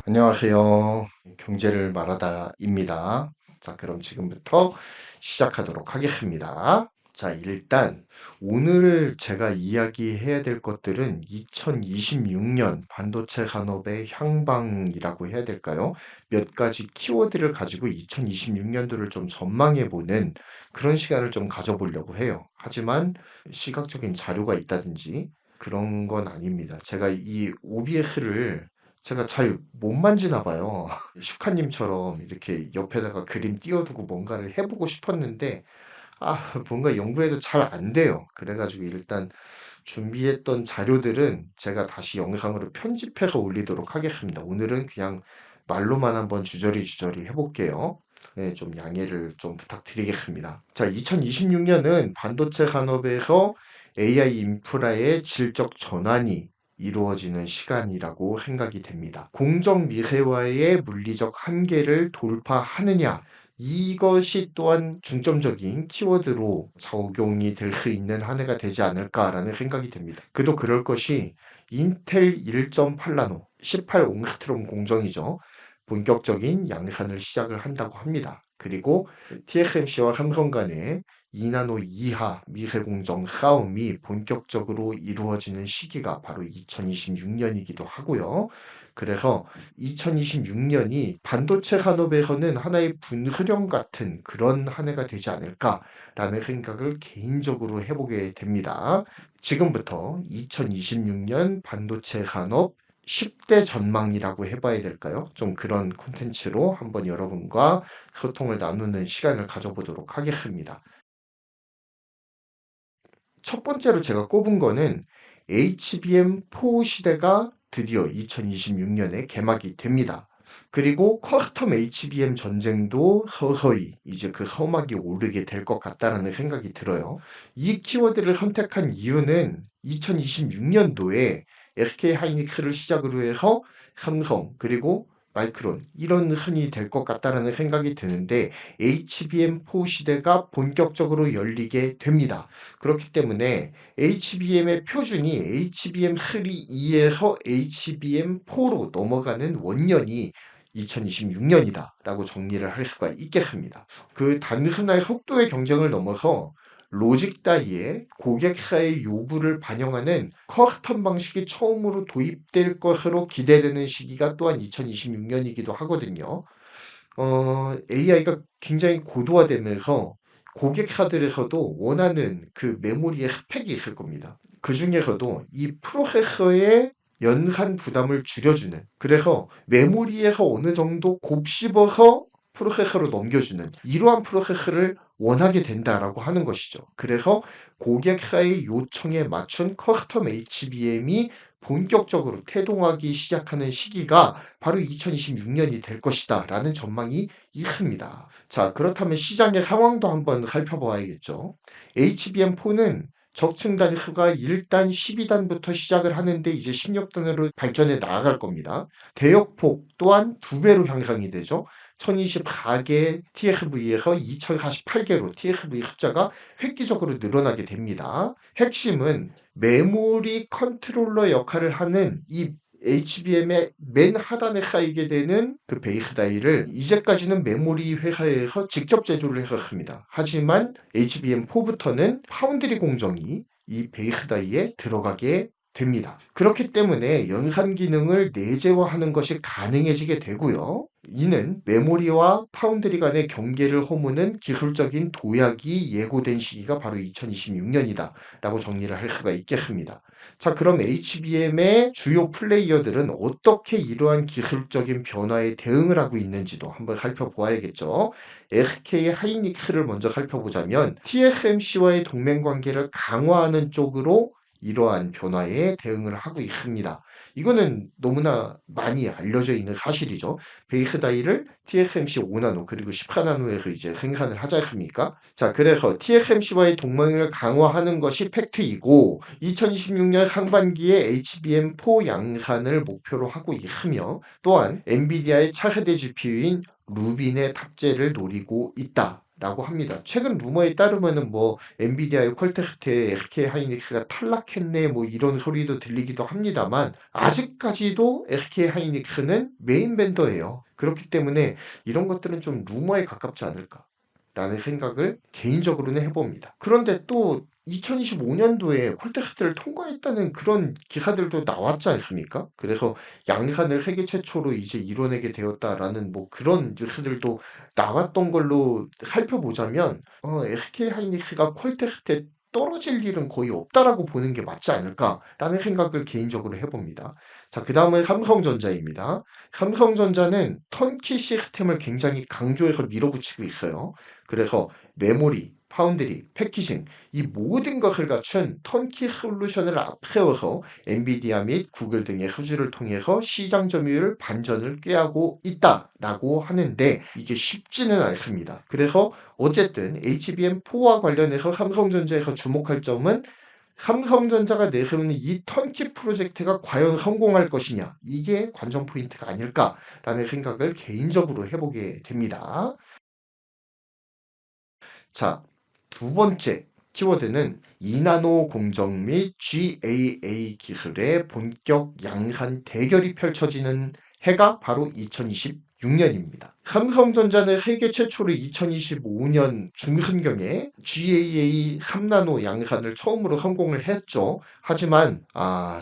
안녕하세요. 경제를 말하다입니다. 자, 그럼 지금부터 시작하도록 하겠습니다. 자, 일단 오늘 제가 이야기해야 될 것들은 2026년 반도체 산업의 향방이라고 해야 될까요? 몇 가지 키워드를 가지고 2026년도를 좀 전망해 보는 그런 시간을 좀 가져보려고 해요. 하지만 시각적인 자료가 있다든지 그런 건 아닙니다. 제가 이 OBS를 제가 잘 못 만지나 봐요. 슈카님처럼 이렇게 옆에다가 그림 띄워두고 뭔가를 해보고 싶었는데, 뭔가 연구해도 잘 안 돼요. 그래가지고 일단 준비했던 자료들은 제가 다시 영상으로 편집해서 올리도록 하겠습니다. 오늘은 그냥 말로만 한번 주저리 주저리 해볼게요. 네, 좀 양해를 좀 부탁드리겠습니다. 자, 2026년은 반도체 산업에서 AI 인프라의 질적 전환이 이루어지는 시간이라고 생각이 됩니다. 공정 미세화의 물리적 한계를 돌파하느냐, 이것이 또한 중점적인 키워드로 적용이 될 수 있는 한 해가 되지 않을까라는 생각이 듭니다. 그도 그럴 것이 인텔 1.8나노 18옹스트롬 공정이죠. 본격적인 양산을 시작을 한다고 합니다. 그리고 TSMC와 삼성 간의 2나노 이하 미세 공정 싸움이 본격적으로 이루어지는 시기가 바로 2026년이기도 하고요. 그래서 2026년이 반도체 산업에서는 하나의 분수령 같은 그런 한 해가 되지 않을까라는 생각을 개인적으로 해보게 됩니다. 지금부터 2026년 반도체 산업 10대 전망이라고 해봐야 될까요? 좀 그런 콘텐츠로 한번 여러분과 소통을 나누는 시간을 가져보도록 하겠습니다. 첫 번째로 제가 꼽은 거는 HBM4 시대가 드디어 2026년에 개막이 됩니다. 그리고 커스텀 HBM 전쟁도 서서히 이제 그 서막이 오르게 될 것 같다라는 생각이 들어요. 이 키워드를 선택한 이유는 2026년도에 SK 하이닉스를 시작으로 해서 삼성 그리고 마이크론 이런 흔이 될 것 같다라는 생각이 드는데 HBM4 시대가 본격적으로 열리게 됩니다. 그렇기 때문에 HBM의 표준이 HBM3E에서 HBM4로 넘어가는 원년이 2026년이다라고 정리를 할 수가 있겠습니다. 그 단순한 속도의 경쟁을 넘어서 로직 다이의 고객사의 요구를 반영하는 커스텀 방식이 처음으로 도입될 것으로 기대되는 시기가 또한 2026년이기도 하거든요. AI가 굉장히 고도화되면서 고객사들에서도 원하는 그 메모리의 스펙이 있을 겁니다. 그 중에서도 이 프로세서의 연산 부담을 줄여주는, 그래서 메모리에서 어느 정도 곱씹어서 프로세서로 넘겨주는 이러한 프로세서를 원하게 된다라고 하는 것이죠. 그래서 고객사의 요청에 맞춘 커스텀 HBM이 본격적으로 태동하기 시작하는 시기가 바로 2026년이 될 것이다 라는 전망이 있습니다. 자, 그렇다면 시장의 상황도 한번 살펴봐야겠죠. HBM4는 적층단 수가 1단, 12단부터 시작을 하는데 이제 16단으로 발전해 나아갈 겁니다. 대역폭 또한 2배로 향상이 되죠. 1024개 TSV에서 2048개로 TSV 숫자가 획기적으로 늘어나게 됩니다. 핵심은 메모리 컨트롤러 역할을 하는 이 HBM의 맨 하단에 쌓이게 되는 그 베이스 다이를 이제까지는 메모리 회사에서 직접 제조를 했었습니다. 하지만 HBM4부터는 파운드리 공정이 이 베이스 다이에 들어가게 됩니다. 그렇기 때문에 연산 기능을 내재화하는 것이 가능해지게 되고요. 이는 메모리와 파운드리 간의 경계를 허무는 기술적인 도약이 예고된 시기가 바로 2026년이다 라고 정리를 할 수가 있겠습니다. 자, 그럼 HBM의 주요 플레이어들은 어떻게 이러한 기술적인 변화에 대응을 하고 있는지도 한번 살펴보아야겠죠. SK 하이닉스를 먼저 살펴보자면 TSMC와의 동맹 관계를 강화하는 쪽으로 이러한 변화에 대응을 하고 있습니다. 이거는 너무나 많이 알려져 있는 사실이죠. 베이스 다이를 TSMC 5나노 그리고 14나노에서 이제 생산을 하지 않습니까? 자, 그래서 TSMC와의 동맹을 강화하는 것이 팩트이고 2026년 상반기에 HBM4 양산을 목표로 하고 있으며 또한 엔비디아의 차세대 GPU인 루빈의 탑재를 노리고 있다. 라고 합니다. 최근 루머에 따르면은 뭐 엔비디아의 퀄텍스트에 SK 하이닉스가 탈락했네 뭐 이런 소리도 들리기도 합니다만 아직까지도 SK 하이닉스는 메인 벤더예요. 그렇기 때문에 이런 것들은 좀 루머에 가깝지 않을까 라는 생각을 개인적으로는 해봅니다. 그런데 또 2025년도에 퀄텍스트를 통과했다는 그런 기사들도 나왔지 않습니까? 그래서 양산을 세계 최초로 이제 이뤄내게 되었다라는 뭐 그런 뉴스들도 나왔던 걸로 살펴보자면 SK 하이닉스가 퀄텍스트에 떨어질 일은 거의 없다라고 보는 게 맞지 않을까라는 생각을 개인적으로 해봅니다. 자, 그 다음은 삼성전자입니다. 삼성전자는 턴키 시스템을 굉장히 강조해서 밀어붙이고 있어요. 그래서 메모리, 파운드리, 패키징 이 모든 것을 갖춘 턴키 솔루션을 앞세워서 엔비디아 및 구글 등의 수주를 통해서 시장 점유율 반전을 꾀하고 있다라고 하는데 이게 쉽지는 않습니다. 그래서 어쨌든 HBM4와 관련해서 삼성전자에서 주목할 점은 삼성전자가 내세우는 이 턴키 프로젝트가 과연 성공할 것이냐 이게 관전 포인트가 아닐까라는 생각을 개인적으로 해보게 됩니다. 자, 두 번째 키워드는 2나노 공정 및 GAA 기술의 본격 양산 대결이 펼쳐지는 해가 바로 2026년입니다. 삼성전자는 세계 최초로 2025년 중순경에 GAA 3나노 양산을 처음으로 성공을 했죠. 하지만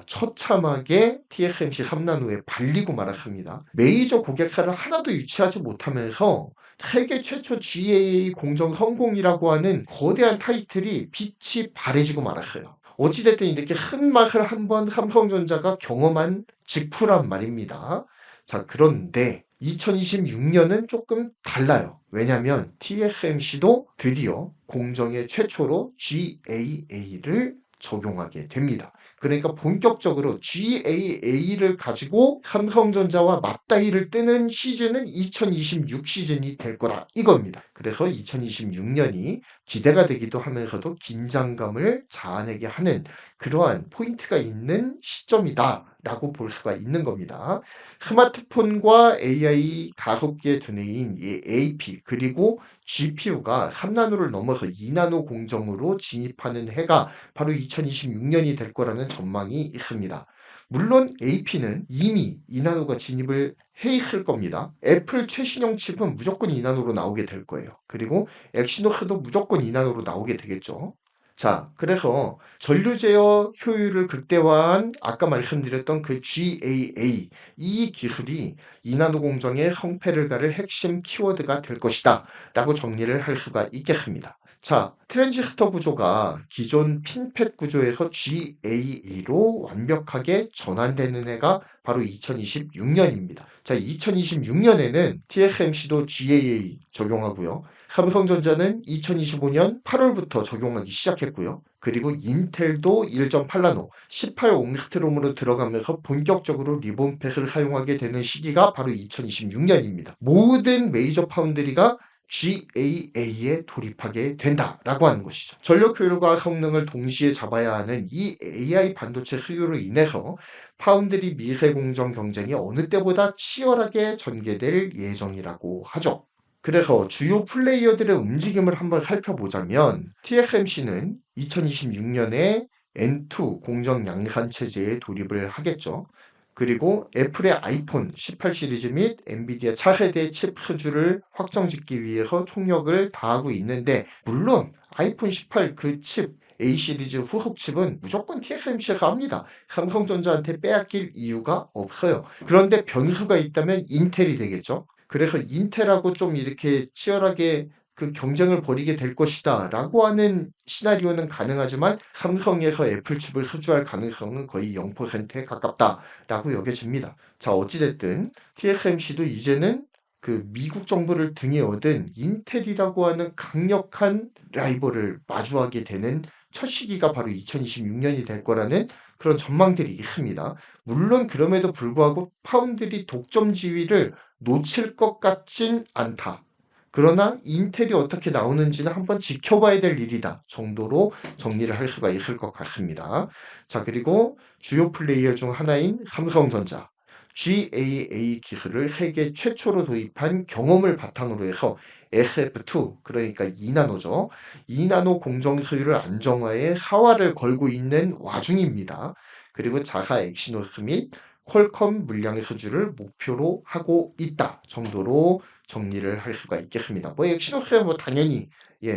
처참하게 TSMC 3나노에 발리고 말았습니다. 메이저 고객사를 하나도 유치하지 못하면서 세계 최초 GAA 공정 성공이라고 하는 거대한 타이틀이 빛이 발해지고 말았어요. 어찌됐든 이렇게 큰 맛을 한번 삼성전자가 경험한 직후란 말입니다. 자, 그런데 2026년은 조금 달라요. 왜냐하면 TSMC도 드디어 공정의 최초로 GAA를 적용하게 됩니다. 그러니까 본격적으로 GAA를 가지고 삼성전자와 맞다이를 뜨는 시즌은 2026 시즌이 될 거라 이겁니다. 그래서 2026년이 기대가 되기도 하면서도 긴장감을 자아내게 하는 그러한 포인트가 있는 시점이다라고 볼 수가 있는 겁니다. 스마트폰과 AI 가속기의 두뇌인 이 AP 그리고 GPU가 3나노를 넘어서 2나노 공정으로 진입하는 해가 바로 2026년이 될 거라는 전망이 있습니다. 물론 AP는 이미 2나노가 진입을 해 있을 겁니다. 애플 최신형 칩은 무조건 2나노로 나오게 될 거예요. 그리고 엑시노스도 무조건 2나노로 나오게 되겠죠. 자, 그래서 전류 제어 효율을 극대화한 아까 말씀드렸던 그 GAA 이 기술이 2나노 공정의 성패를 가를 핵심 키워드가 될 것이다 라고 정리를 할 수가 있겠습니다. 자, 트랜지스터 구조가 기존 핀팻 구조에서 GAA로 완벽하게 전환되는 해가 바로 2026년입니다. 자, 2026년에는 TSMC도 GAA 적용하고요. 삼성전자는 2025년 8월부터 적용하기 시작했고요. 그리고 인텔도 1.8나노 18옹스트롬으로 들어가면서 본격적으로 리본펫을 사용하게 되는 시기가 바로 2026년입니다. 모든 메이저 파운드리가 GAA에 돌입하게 된다라고 하는 것이죠. 전력 효율과 성능을 동시에 잡아야 하는 이 AI 반도체 수요로 인해서 파운드리 미세 공정 경쟁이 어느 때보다 치열하게 전개될 예정이라고 하죠. 그래서 주요 플레이어들의 움직임을 한번 살펴보자면 TSMC는 2026년에 N2 공정 양산 체제에 돌입을 하겠죠. 그리고 애플의 아이폰 18 시리즈 및 엔비디아 차세대 칩 수주를 확정짓기 위해서 총력을 다하고 있는데 물론 아이폰 18 그 칩 A 시리즈 후속 칩은 무조건 TSMC에서 합니다. 삼성전자한테 빼앗길 이유가 없어요. 그런데 변수가 있다면 인텔이 되겠죠. 그래서 인텔하고 좀 이렇게 치열하게 그 경쟁을 벌이게 될 것이다 라고 하는 시나리오는 가능하지만 삼성에서 애플 칩을 수주할 가능성은 거의 0%에 가깝다라고 여겨집니다. 자, 어찌됐든 TSMC도 이제는 그 미국 정부를 등에 얻은 인텔이라고 하는 강력한 라이벌을 마주하게 되는 첫 시기가 바로 2026년이 될 거라는 그런 전망들이 있습니다. 물론 그럼에도 불구하고 파운드리 독점 지위를 놓칠 것 같진 않다. 그러나 인텔이 어떻게 나오는지는 한번 지켜봐야 될 일이다 정도로 정리를 할 수가 있을 것 같습니다. 자, 그리고 주요 플레이어 중 하나인 삼성전자. GAA 기술을 세계 최초로 도입한 경험을 바탕으로 해서 SF2, 그러니까 2나노죠. 2나노 공정 수율을 안정화해 사활을 걸고 있는 와중입니다. 그리고 자사 엑시노스 및 퀄컴 물량의 수주를 목표로 하고 있다 정도로 정리를 할 수가 있겠습니다. 뭐 엑시노스야 뭐 당연히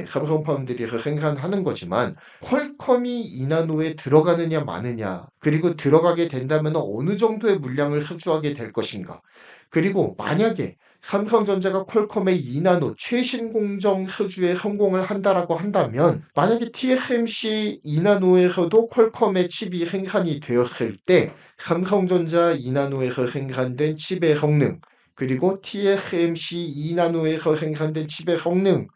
삼성 파운드리에서 생산하는 거지만 퀄컴이 2나노에 들어가느냐 마느냐, 그리고 들어가게 된다면 어느 정도의 물량을 수주하게 될 것인가, 그리고 만약에 삼성전자가 퀄컴의 2나노 최신 공정 수주에 성공을 한다라고 한다면, 만약에 TSMC 2나노에서도 퀄컴의 칩이 생산이 되었을 때 삼성전자 2나노에서 생산된 칩의 성능, 그리고 TSMC 2나노에서 생산된 칩의 성능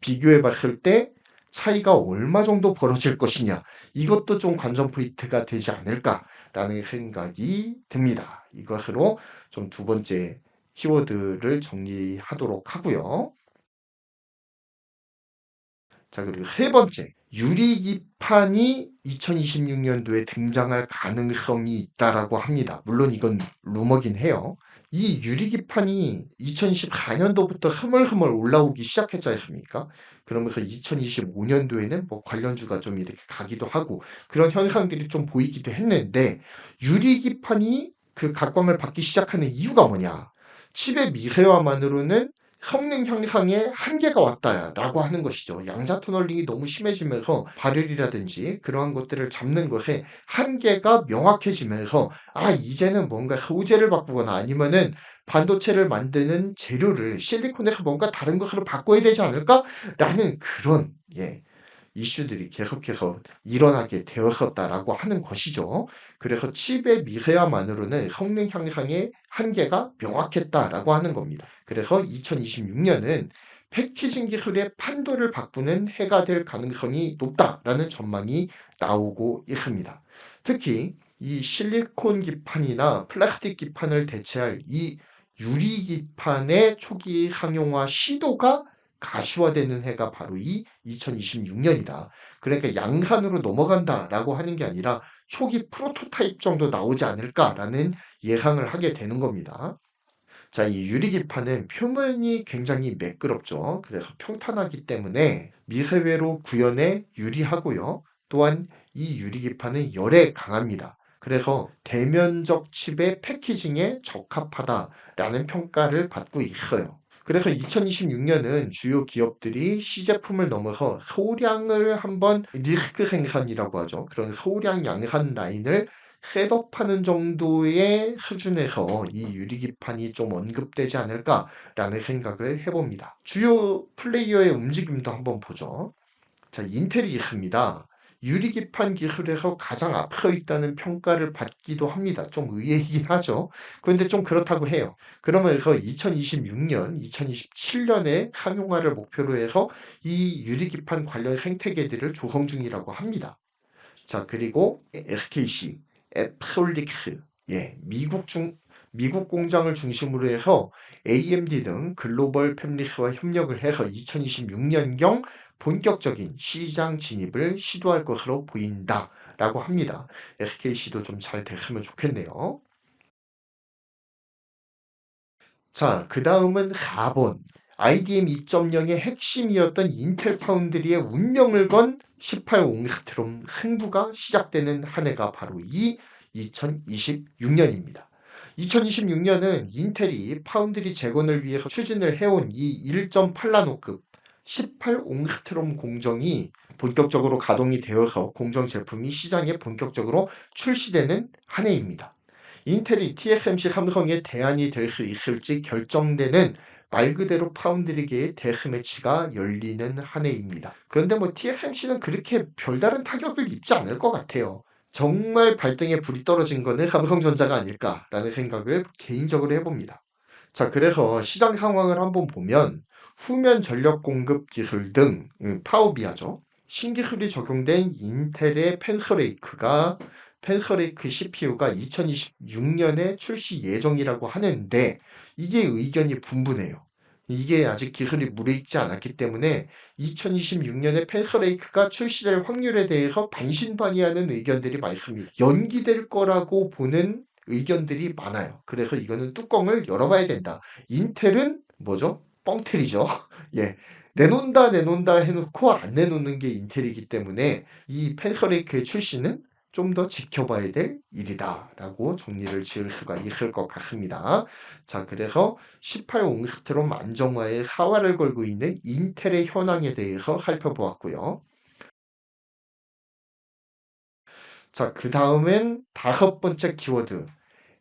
비교해 봤을 때 차이가 얼마 정도 벌어질 것이냐, 이것도 좀 관전 포인트가 되지 않을까라는 생각이 듭니다. 이것으로 좀 두 번째 키워드를 정리하도록 하고요. 자, 그리고 세 번째, 유리기판이 2026년도에 등장할 가능성이 있다라고 합니다. 물론 이건 루머긴 해요. 이 유리기판이 2024년도부터 스멀스멀 올라오기 시작했지 않습니까? 그러면서 2025년도에는 뭐 관련주가 좀 이렇게 가기도 하고 그런 현상들이 좀 보이기도 했는데, 유리기판이 그 각광을 받기 시작하는 이유가 뭐냐? 칩의 미세화만으로는 성능 향상에 한계가 왔다라고 하는 것이죠. 양자 터널링이 너무 심해지면서 발열이라든지 그러한 것들을 잡는 것에 한계가 명확해지면서, 이제는 뭔가 소재를 바꾸거나 아니면은 반도체를 만드는 재료를 실리콘에서 뭔가 다른 것으로 바꿔야 되지 않을까라는 그런 이슈들이 계속해서 일어나게 되었었다라고 하는 것이죠. 그래서 칩의 미세화만으로는 성능 향상의 한계가 명확했다라고 하는 겁니다. 그래서 2026년은 패키징 기술의 판도를 바꾸는 해가 될 가능성이 높다라는 전망이 나오고 있습니다. 특히 이 실리콘 기판이나 플라스틱 기판을 대체할 이 유리 기판의 초기 상용화 시도가 가시화되는 해가 바로 이 2026년이다. 그러니까 양산으로 넘어간다라고 하는 게 아니라 초기 프로토타입 정도 나오지 않을까라는 예상을 하게 되는 겁니다. 자, 이 유리기판은 표면이 굉장히 매끄럽죠. 그래서 평탄하기 때문에 미세외로 구현에 유리하고요. 또한 이 유리기판은 열에 강합니다. 그래서 대면적 칩의 패키징에 적합하다라는 평가를 받고 있어요. 그래서 2026년은 주요 기업들이 시제품을 넘어서 소량을 한번 리스크 생산이라고 하죠. 그런 소량 양산 라인을 셋업하는 정도의 수준에서 이 유리기판이 좀 언급되지 않을까라는 생각을 해봅니다. 주요 플레이어의 움직임도 한번 보죠. 자, 인텔이 있습니다. 유리기판 기술에서 가장 앞서 있다는 평가를 받기도 합니다. 좀 의외이긴 하죠. 그런데 좀 그렇다고 해요. 그러면서 2026년, 2027년에 상용화를 목표로 해서 이 유리기판 관련 생태계들을 조성 중이라고 합니다. 자, 그리고 SKC, 앱솔릭스, 미국 공장을 중심으로 해서 AMD 등 글로벌 팹리스와 협력을 해서 2026년경 본격적인 시장 진입을 시도할 것으로 보인다라고 합니다. SKC도 좀 잘 됐으면 좋겠네요. 자, 그 다음은 4번. IDM 2.0의 핵심이었던 인텔 파운드리의 운명을 건 18옹스트롬 승부가 시작되는 한 해가 바로 이 2026년입니다. 2026년은 인텔이 파운드리 재건을 위해서 추진을 해온 이 1.8나노급 18옹스트롬 공정이 본격적으로 가동이 되어서 공정 제품이 시장에 본격적으로 출시되는 한 해입니다. 인텔이 TSMC 삼성의 대안이 될 수 있을지 결정되는 말 그대로 파운드리계의 데스매치가 열리는 한 해입니다. 그런데 뭐 TSMC는 그렇게 별다른 타격을 입지 않을 것 같아요. 정말 발등에 불이 떨어진 거는 삼성전자가 아닐까라는 생각을 개인적으로 해봅니다. 자, 그래서 시장 상황을 한번 보면 후면 전력 공급 기술 등 파워비아죠. 신기술이 적용된 인텔의 펜서레이크 CPU가 2026년에 출시 예정이라고 하는데, 이게 의견이 분분해요. 이게 아직 기술이 무르익지 않았기 때문에 2026년에 펜서레이크가 출시될 확률에 대해서 반신반의하는 의견들이 많습니다. 연기될 거라고 보는 의견들이 많아요. 그래서 이거는 뚜껑을 열어봐야 된다. 인텔은 뭐죠? 뻥텔이죠. 예. 내놓는다 해놓고 안 내놓는 게 인텔이기 때문에 이 펜서레이크의 출시는 좀 더 지켜봐야 될 일이다라고 정리를 지을 수가 있을 것 같습니다. 자, 그래서 18옹스트롬 안정화에 사활을 걸고 있는 인텔의 현황에 대해서 살펴보았고요. 자, 그 다음엔 다섯 번째 키워드.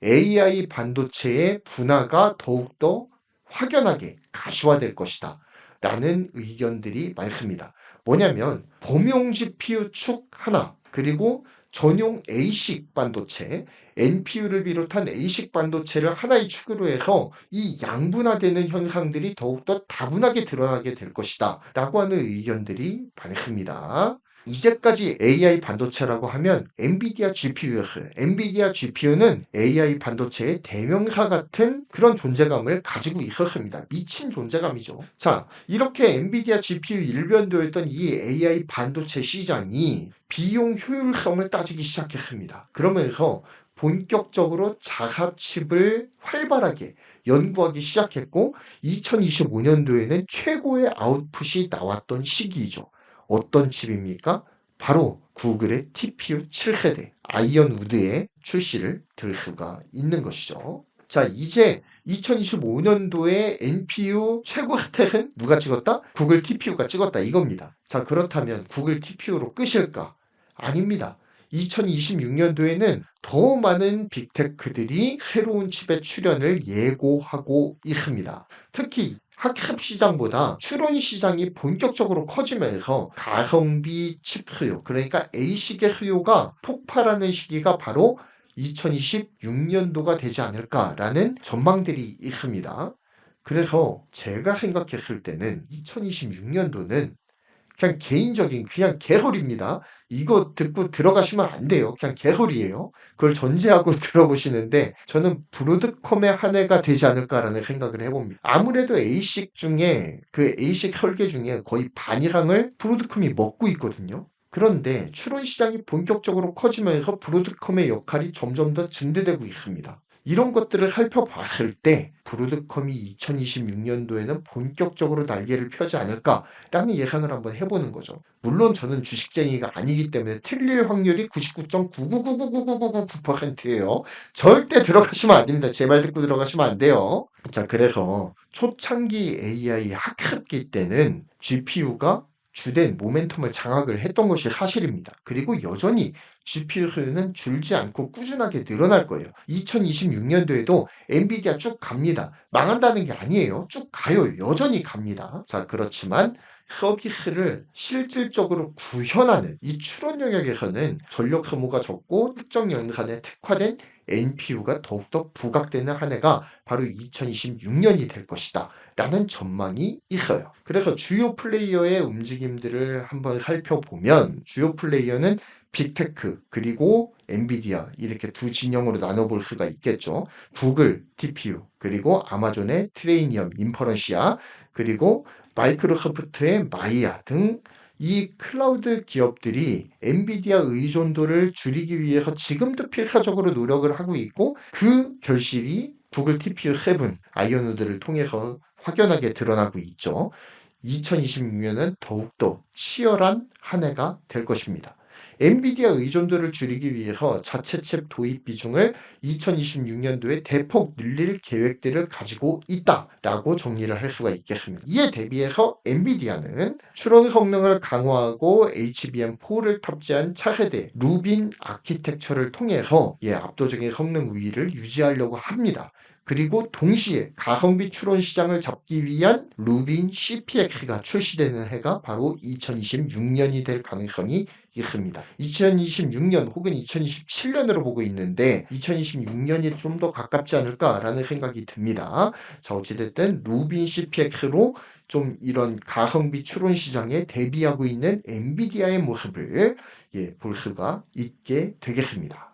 AI 반도체의 분화가 더욱더 확연하게 가시화될 것이다. 라는 의견들이 많습니다. 뭐냐면 범용 GPU 축 하나, 그리고 전용 ASIC 반도체, NPU를 비롯한 ASIC 반도체를 하나의 축으로 해서 이 양분화되는 현상들이 더욱더 다분하게 드러나게 될 것이다. 라고 하는 의견들이 많습니다. 이제까지 AI 반도체라고 하면 엔비디아 GPU였어요. 엔비디아 GPU는 AI 반도체의 대명사 같은 그런 존재감을 가지고 있었습니다. 미친 존재감이죠. 자, 이렇게 엔비디아 GPU 일변도였던 이 AI 반도체 시장이 비용 효율성을 따지기 시작했습니다. 그러면서 본격적으로 자사칩을 활발하게 연구하기 시작했고 2025년도에는 최고의 아웃풋이 나왔던 시기이죠. 어떤 칩입니까? 바로 구글의 TPU 7세대 아이언 우드의 출시를 들 수가 있는 것이죠. 자, 이제 2025년도에 NPU 최고 스탯은 누가 찍었다? 구글 TPU가 찍었다 이겁니다. 자, 그렇다면 구글 TPU로 끝일까? 아닙니다. 2026년도에는 더 많은 빅테크들이 새로운 칩의 출현을 예고하고 있습니다. 특히 학습 시장보다 추론 시장이 본격적으로 커지면서 가성비 칩 수요, 그러니까 A식의 수요가 폭발하는 시기가 바로 2026년도가 되지 않을까라는 전망들이 있습니다. 그래서 제가 생각했을 때는 2026년도는 그냥 개인적인 그냥 개소리입니다. 이거 듣고 들어가시면 안 돼요. 그냥 개소리예요. 그걸 전제하고 들어보시는데 저는 브로드컴의 한 해가 되지 않을까라는 생각을 해봅니다. 아무래도 A식 중에 그 A식 설계 중에 거의 반 이상을 브로드컴이 먹고 있거든요. 그런데 추론 시장이 본격적으로 커지면서 브로드컴의 역할이 점점 더 증대되고 있습니다. 이런 것들을 살펴봤을 때 브로드컴이 2026년도에는 본격적으로 날개를 펴지 않을까라는 예상을 한번 해보는 거죠. 물론 저는 주식쟁이가 아니기 때문에 틀릴 확률이 99.9999999%예요. 절대 들어가시면 안 됩니다. 제 말 듣고 들어가시면 안 돼요. 자, 그래서 초창기 AI 학습기 때는 GPU가 주된 모멘텀을 장악을 했던 것이 사실입니다. 그리고 여전히 GPU 수요는 줄지 않고 꾸준하게 늘어날 거예요. 2026년도에도 엔비디아 쭉 갑니다. 망한다는 게 아니에요. 쭉 가요. 여전히 갑니다. 자, 그렇지만 서비스를 실질적으로 구현하는 이 추론 영역에서는 전력 소모가 적고 특정 연산에 특화된 NPU가 더욱더 부각되는 한 해가 바로 2026년이 될 것이다. 라는 전망이 있어요. 그래서 주요 플레이어의 움직임들을 한번 살펴보면 주요 플레이어는 빅테크 그리고 엔비디아 이렇게 두 진영으로 나눠볼 수가 있겠죠. 구글 TPU 그리고 아마존의 트레이니엄 인퍼런시아 그리고 마이크로소프트의 마이아 등 이 클라우드 기업들이 엔비디아 의존도를 줄이기 위해서 지금도 필사적으로 노력을 하고 있고 그 결실이 구글 TPU 7 아이언우드를 통해서 확연하게 드러나고 있죠. 2026년은 더욱더 치열한 한 해가 될 것입니다. 엔비디아 의존도를 줄이기 위해서 자체 칩 도입 비중을 2026년도에 대폭 늘릴 계획들을 가지고 있다라고 정리를 할 수가 있겠습니다. 이에 대비해서 엔비디아는 추론 성능을 강화하고 HBM4를 탑재한 차세대 루빈 아키텍처를 통해서 압도적인 성능 우위를 유지하려고 합니다. 그리고 동시에 가성비 추론 시장을 잡기 위한 루빈 CPX가 출시되는 해가 바로 2026년이 될 가능성이 있습니다. 2026년 혹은 2027년으로 보고 있는데 2026년이 좀 더 가깝지 않을까라는 생각이 듭니다. 자, 어찌됐든 루빈 CPX로 좀 이런 가성비 추론 시장에 대비하고 있는 엔비디아의 모습을 볼 수가 있게 되겠습니다.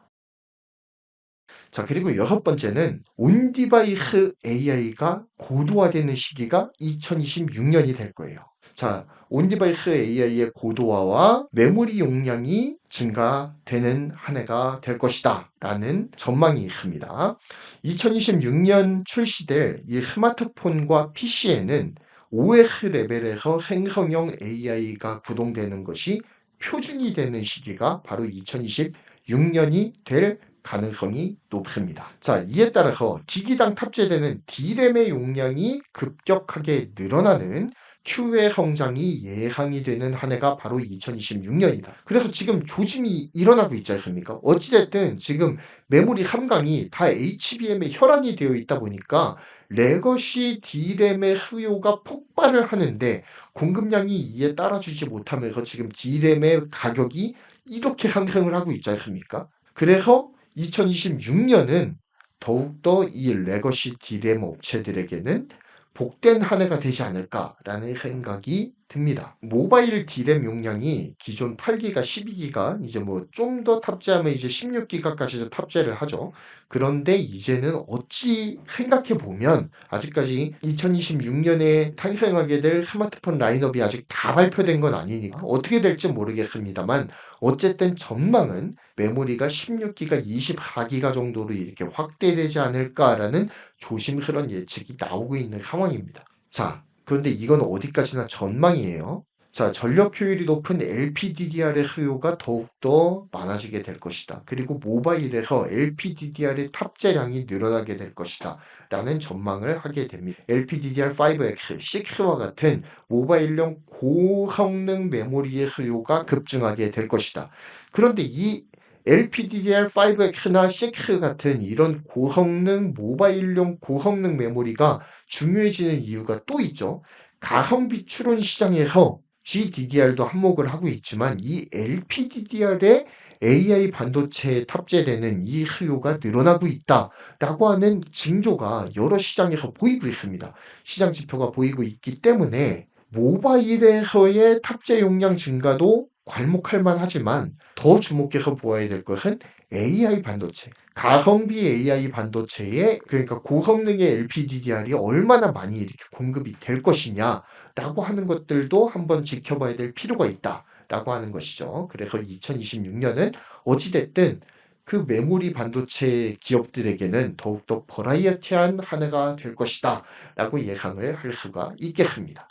자, 그리고 여섯 번째는 온디바이스 AI가 고도화되는 시기가 2026년이 될 거예요. 자, 온디바이스 AI의 고도화와 메모리 용량이 증가되는 한 해가 될 것이다 라는 전망이 있습니다. 2026년 출시될 이 스마트폰과 PC에는 OS 레벨에서 생성형 AI가 구동되는 것이 표준이 되는 시기가 바로 2026년이 될 가능성이 높습니다. 자, 이에 따라서 기기당 탑재되는 D램의 용량이 급격하게 늘어나는 추후의 성장이 예상이 되는 한 해가 바로 2026년이다. 그래서 지금 조짐이 일어나고 있지 않습니까? 어찌됐든 지금 메모리 3강이 다 HBM에 혈안이 되어 있다 보니까 레거시 D램의 수요가 폭발을 하는데 공급량이 이에 따라주지 못하면서 지금 D램의 가격이 이렇게 상승을 하고 있지 않습니까? 그래서 2026년은 더욱더 이 레거시 D램 업체들에게는 복된 한 해가 되지 않을까라는 생각이 듭니다. 모바일 D램 용량이 기존 8기가, 12기가 이제 뭐 좀 더 탑재하면 이제 16기가까지도 탑재를 하죠. 그런데 이제는 어찌 생각해 보면 아직까지 2026년에 탄생하게 될 스마트폰 라인업이 아직 다 발표된 건 아니니까 어떻게 될지 모르겠습니다만 어쨌든 전망은 메모리가 16기가, 24기가 정도로 이렇게 확대되지 않을까라는 조심스러운 예측이 나오고 있는 상황입니다. 자, 그런데 이건 어디까지나 전망이에요. 자, 전력 효율이 높은 LPDDR의 수요가 더욱더 많아지게 될 것이다. 그리고 모바일에서 LPDDR의 탑재량이 늘어나게 될 것이다. 라는 전망을 하게 됩니다. LPDDR5X, 6와 같은 모바일용 고성능 메모리의 수요가 급증하게 될 것이다. 그런데 이 LPDDR5X나 6 같은 이런 고성능 모바일용 고성능 메모리가 중요해지는 이유가 또 있죠. 가성비 추론 시장에서 GDDR도 한몫을 하고 있지만 이 LPDDR에 AI 반도체에 탑재되는 이 수요가 늘어나고 있다라고 하는 징조가 여러 시장에서 보이고 있습니다. 시장 지표가 보이고 있기 때문에 모바일에서의 탑재 용량 증가도 괄목할 만하지만 더 주목해서 보아야 될 것은 AI 반도체, 가성비 AI 반도체에 그러니까 고성능의 LPDDR이 얼마나 많이 이렇게 공급이 될 것이냐라고 하는 것들도 한번 지켜봐야 될 필요가 있다라고 하는 것이죠. 그래서 2026년은 어찌됐든 그 메모리 반도체 기업들에게는 더욱더 버라이어티한 한 해가 될 것이다 라고 예상을 할 수가 있겠습니다.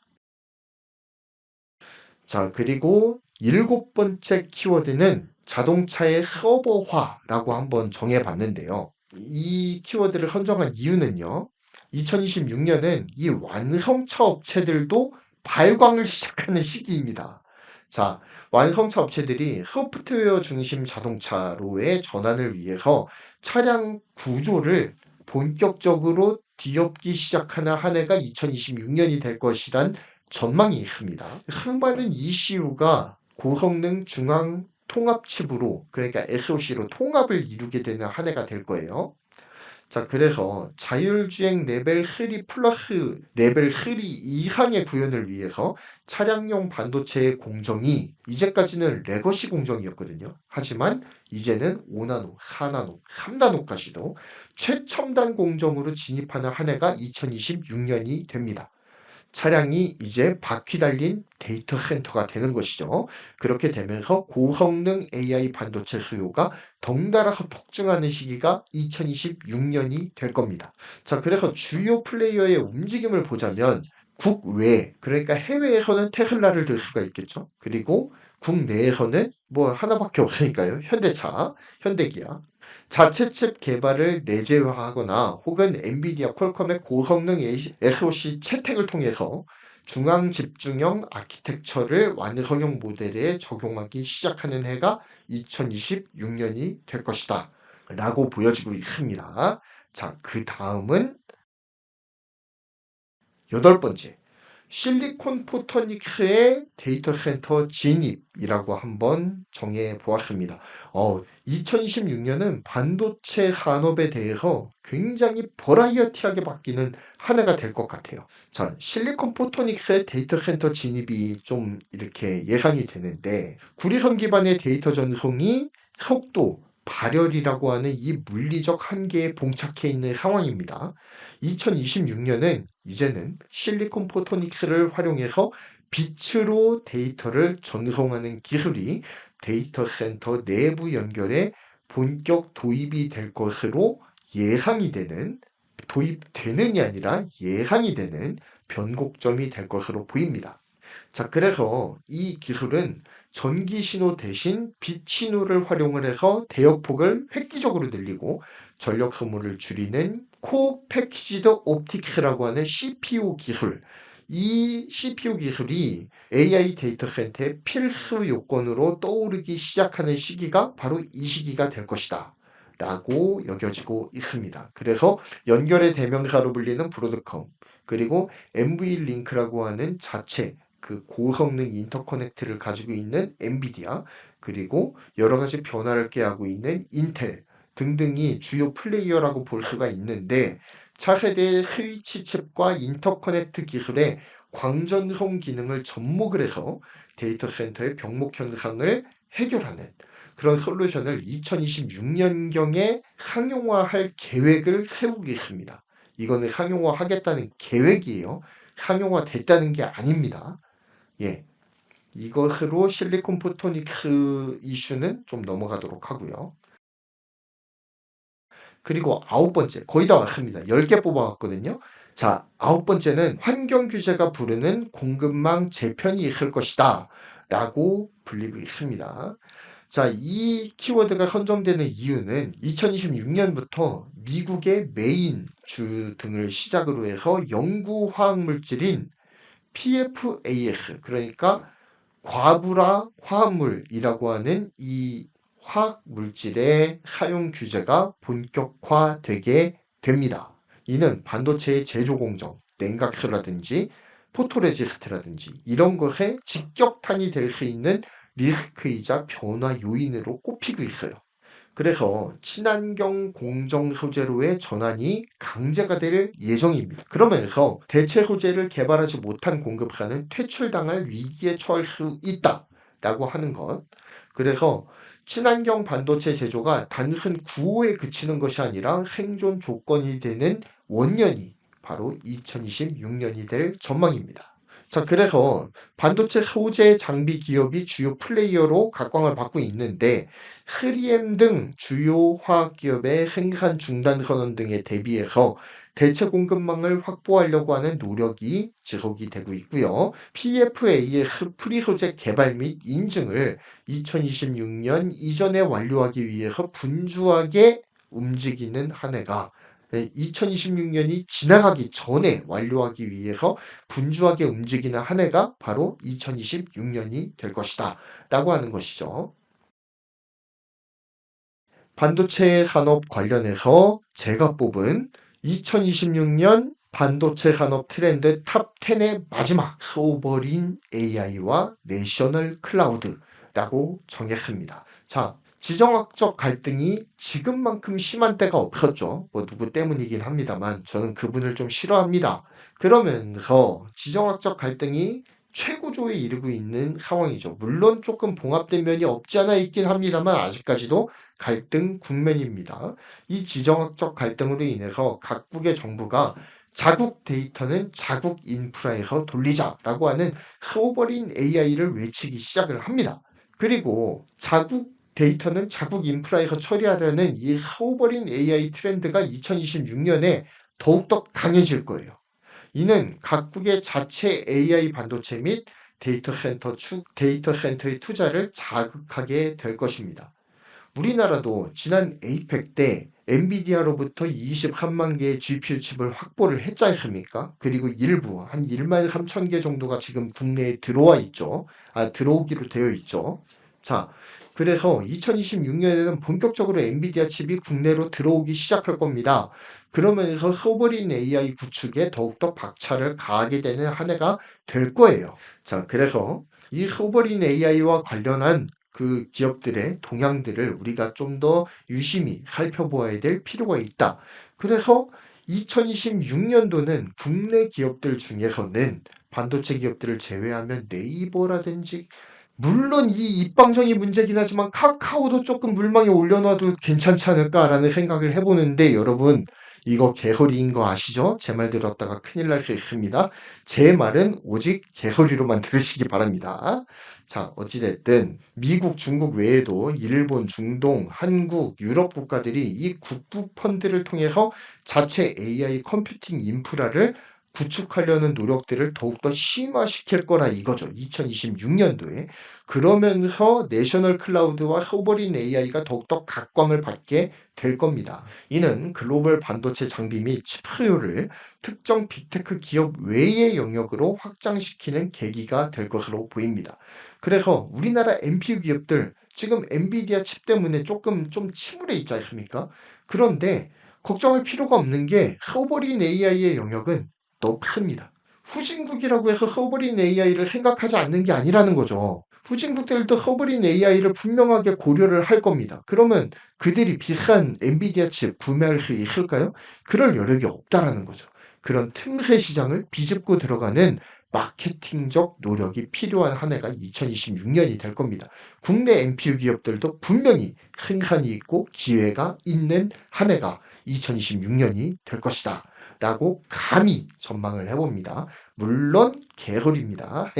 자, 그리고 일곱 번째 키워드는 자동차의 서버화라고 한번 정해봤는데요. 이 키워드를 선정한 이유는요. 2026년은 이 완성차 업체들도 발광을 시작하는 시기입니다. 자, 완성차 업체들이 소프트웨어 중심 자동차로의 전환을 위해서 차량 구조를 본격적으로 뒤엎기 시작하는 한 해가 2026년이 될 것이란 전망이 있습니다. 수많은 ECU가 고성능 중앙 통합 칩으로 그러니까 SoC로 통합을 이루게 되는 한 해가 될 거예요. 자, 그래서 자율주행 레벨 3 플러스 레벨 3 이상의 구현을 위해서 차량용 반도체의 공정이 이제까지는 레거시 공정이었거든요. 하지만 이제는 5나노, 4나노, 3나노까지도 최첨단 공정으로 진입하는 한 해가 2026년이 됩니다. 차량이 이제 바퀴 달린 데이터 센터가 되는 것이죠. 그렇게 되면서 고성능 AI 반도체 수요가 덩달아서 폭증하는 시기가 2026년이 될 겁니다. 자, 그래서 주요 플레이어의 움직임을 보자면 국외, 그러니까 해외에서는 테슬라를 들 수가 있겠죠. 그리고 국내에서는 뭐 하나밖에 없으니까요. 현대차, 현대기아. 자체 칩 개발을 내재화하거나 혹은 엔비디아, 퀄컴의 고성능 SoC 채택을 통해서 중앙 집중형 아키텍처를 완성형 모델에 적용하기 시작하는 해가 2026년이 될 것이다. 라고 보여지고 있습니다. 자, 그 다음은 여덟 번째. 실리콘 포토닉스의 데이터 센터 진입이라고 한번 정해 보았습니다. 2026년은 반도체 산업에 대해서 굉장히 버라이어티하게 바뀌는 한 해가 될 것 같아요. 자, 실리콘 포토닉스의 데이터 센터 진입이 좀 이렇게 예상이 되는데, 구리선 기반의 데이터 전송이 속도, 발열이라고 하는 이 물리적 한계에 봉착해 있는 상황입니다. 2026년은 이제는 실리콘 포토닉스를 활용해서 빛으로 데이터를 전송하는 기술이 데이터 센터 내부 연결에 본격 도입이 될 것으로 예상이 되는, 도입되는이 아니라 예상이 되는 변곡점이 될 것으로 보입니다. 자, 그래서 이 기술은 전기 신호 대신 빛 신호를 활용을 해서 대역폭을 획기적으로 늘리고 전력 소모를 줄이는 코-패키지드 옵틱스라고 하는 CPU 기술, 이 CPU 기술이 AI 데이터 센터의 필수 요건으로 떠오르기 시작하는 시기가 바로 이 시기가 될 것이다 라고 여겨지고 있습니다. 그래서 연결의 대명사로 불리는 브로드컴, 그리고 NVLink라고 하는 자체 그 고성능 인터커넥트를 가지고 있는 엔비디아, 그리고 여러 가지 변화를 꾀하고 있는 인텔 등등이 주요 플레이어라고 볼 수가 있는데, 차세대의 스위치 칩과 인터커넥트 기술의 광전송 기능을 접목을 해서 데이터 센터의 병목 현상을 해결하는 그런 솔루션을 2026년경에 상용화할 계획을 세우고 있습니다. 이거는 상용화하겠다는 계획이에요. 상용화 됐다는 게 아닙니다. 예. 이것으로 실리콘 포토닉스 이슈는 좀 넘어가도록 하고요. 그리고 9번째, 거의 다 왔습니다. 10개 뽑아왔거든요. 자, 9번째는 환경 규제가 부르는 공급망 재편이 있을 것이다 라고 불리고 있습니다. 자, 이 키워드가 선정되는 이유는 2026년부터 미국의 메인 주 등을 시작으로 해서 연구 화학 물질인 PFAS, 그러니까 과불화 화합물이라고 하는 이 화학 물질의 사용 규제가 본격화되게 됩니다. 이는 반도체의 제조 공정, 냉각수라든지 포토레지스트라든지 이런 것에 직격탄이 될 수 있는 리스크이자 변화 요인으로 꼽히고 있어요. 그래서 친환경 공정 소재로의 전환이 강제가 될 예정입니다. 그러면서 대체 소재를 개발하지 못한 공급사는 퇴출당할 위기에 처할 수 있다라고 하는 것. 그래서 친환경 반도체 제조가 단순 구호에 그치는 것이 아니라 생존 조건이 되는 원년이 바로 2026년이 될 전망입니다. 자, 그래서 반도체 소재 장비 기업이 주요 플레이어로 각광을 받고 있는데, 3M 등 주요 화학 기업의 생산 중단 선언 등에 대비해서 대체 공급망을 확보하려고 하는 노력이 지속이 되고 있고요. PFAS 프리 소재 개발 및 인증을 2026년 이전에 완료하기 위해서 분주하게 움직이는 한 해가, 2026년이 지나가기 전에 완료하기 위해서 분주하게 움직이는 한 해가 바로 2026년이 될 것이다 라고 하는 것이죠. 반도체 산업 관련해서 제가 뽑은 2026년 반도체 산업 트렌드 탑 10의 마지막 소버린 AI와 내셔널 클라우드라고 정했습니다. 자, 지정학적 갈등이 지금만큼 심한 때가 없었죠. 뭐 누구 때문이긴 합니다만 저는 그분을 좀 싫어합니다. 그러면서 지정학적 갈등이 최고조에 이르고 있는 상황이죠. 물론 조금 봉합된 면이 없지 않아 있긴 합니다만 아직까지도 갈등 국면입니다. 이 지정학적 갈등으로 인해서 각국의 정부가 자국 데이터는 자국 인프라에서 돌리자라고 하는 소버린 AI를 외치기 시작을 합니다. 그리고 자국 데이터는 자국 인프라에서 처리하려는 이 소버린 AI 트렌드가 2026년에 더욱더 강해질 거예요. 이는 각국의 자체 AI 반도체 및 데이터 센터의 투자를 자극하게 될 것입니다. 우리나라도 지난 에이펙 때 엔비디아로부터 23만 개의 GPU 칩을 확보를 했지 않습니까? 그리고 일부 한 1만 3천 개 정도가 지금 국내에 들어와 있죠. 들어오기로 되어 있죠. 자, 그래서 2026년에는 본격적으로 엔비디아 칩이 국내로 들어오기 시작할 겁니다. 그러면서 소버린 AI 구축에 더욱더 박차를 가하게 되는 한 해가 될 거예요. 자, 그래서 이 소버린 AI와 관련한 그 기업들의 동향들을 우리가 좀 더 유심히 살펴보아야 될 필요가 있다. 그래서 2026년도는 국내 기업들 중에서는 반도체 기업들을 제외하면 네이버라든지, 물론 이 입방정이 문제긴 하지만 카카오도 조금 물망에 올려놔도 괜찮지 않을까라는 생각을 해보는데, 여러분 이거 개소리인 거 아시죠? 제 말 들었다가 큰일 날 수 있습니다. 제 말은 오직 개소리로만 들으시기 바랍니다. 자, 어찌됐든 미국, 중국 외에도 일본, 중동, 한국, 유럽 국가들이 이 국부 펀드를 통해서 자체 AI 컴퓨팅 인프라를 구축하려는 노력들을 더욱더 심화시킬 거라 이거죠. 2026년도에. 그러면서 내셔널 클라우드와 소버린 AI가 더욱더 각광을 받게 될 겁니다. 이는 글로벌 반도체 장비 및 칩 수요를 특정 빅테크 기업 외의 영역으로 확장시키는 계기가 될 것으로 보입니다. 그래서 우리나라 NPU 기업들 지금 엔비디아 칩 때문에 조금 좀 침울해 있지 않습니까? 그런데 걱정할 필요가 없는 게 소버린 AI의 영역은 더 큽니다. 후진국이라고 해서 소버린 AI를 생각하지 않는 게 아니라는 거죠. 후진국들도 소버린 AI를 분명하게 고려를 할 겁니다. 그러면 그들이 비싼 엔비디아 칩 구매할 수 있을까요? 그럴 여력이 없다라는 거죠. 그런 틈새 시장을 비집고 들어가는 마케팅적 노력이 필요한 한 해가 2026년이 될 겁니다. 국내 NPU 기업들도 분명히 생산이 있고 기회가 있는 한 해가 2026년이 될 것이다. 라고 감히 전망을 해봅니다. 물론 개소리입니다.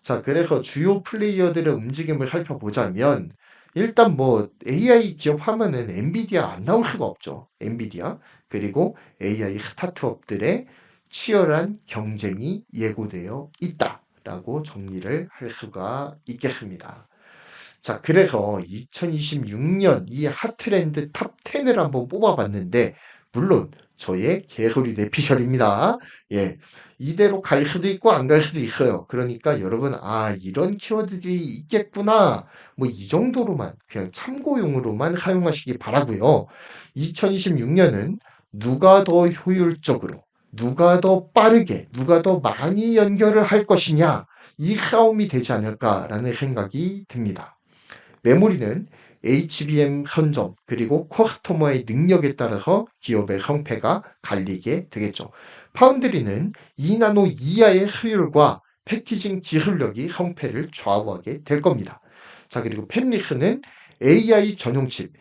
자, 그래서 주요 플레이어들의 움직임을 살펴보자면 일단 뭐 AI 기업 하면은 엔비디아 안 나올 수가 없죠. 엔비디아 그리고 AI 스타트업들의 치열한 경쟁이 예고되어 있다라고 정리를 할 수가 있겠습니다. 자, 그래서 2026년 이 핫트렌드 탑 10을 한번 뽑아봤는데 물론 저의 개소리 내피셜입니다. 예. 이대로 갈 수도 있고 안 갈 수도 있어요. 그러니까 여러분, 이런 키워드들이 있겠구나. 뭐 이 정도로만 그냥 참고용으로만 사용하시기 바라고요. 2026년은 누가 더 효율적으로, 누가 더 빠르게, 누가 더 많이 연결을 할 것이냐, 이 싸움이 되지 않을까라는 생각이 듭니다. 메모리는 HBM 선점 그리고 커스터머의 능력에 따라서 기업의 성패가 갈리게 되겠죠. 파운드리는 2나노 이하의 수율과 패키징 기술력이 성패를 좌우하게 될 겁니다. 자, 그리고 팹리스는 AI 전용 칩,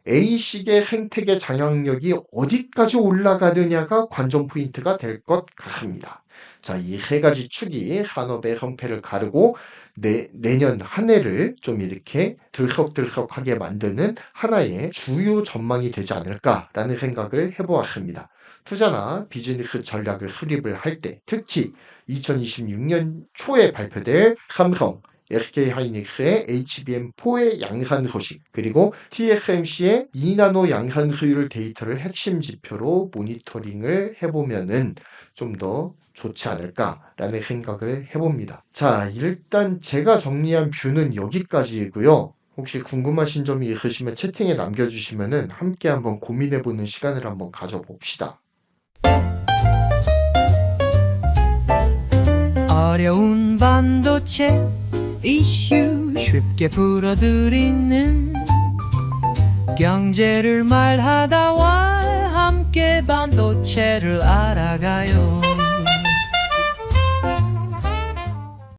A식의 생태계 장악력이 어디까지 올라가느냐가 관전 포인트가 될 것 같습니다. 자, 이 세 가지 축이 산업의 성패를 가르고 내년 한 해를 좀 이렇게 들썩들썩하게 만드는 하나의 주요 전망이 되지 않을까라는 생각을 해보았습니다. 투자나 비즈니스 전략을 수립을 할 때 특히 2026년 초에 발표될 삼성, SK하이닉스의 HBM4의 양산 소식, 그리고 TSMC의 2나노 양산 수율 데이터를 핵심 지표로 모니터링을 해보면은 좀 더 좋지 않을까라는 생각을 해봅니다. 자, 일단 제가 정리한 뷰는 여기까지이고요. 혹시 궁금하신 점이 있으시면 채팅에 남겨주시면은 함께 한번 고민해보는 시간을 한번 가져봅시다. 어려운 반도체 이슈 쉽게 풀어드리는 경제를 말하다와 함께 반도체를 알아가요.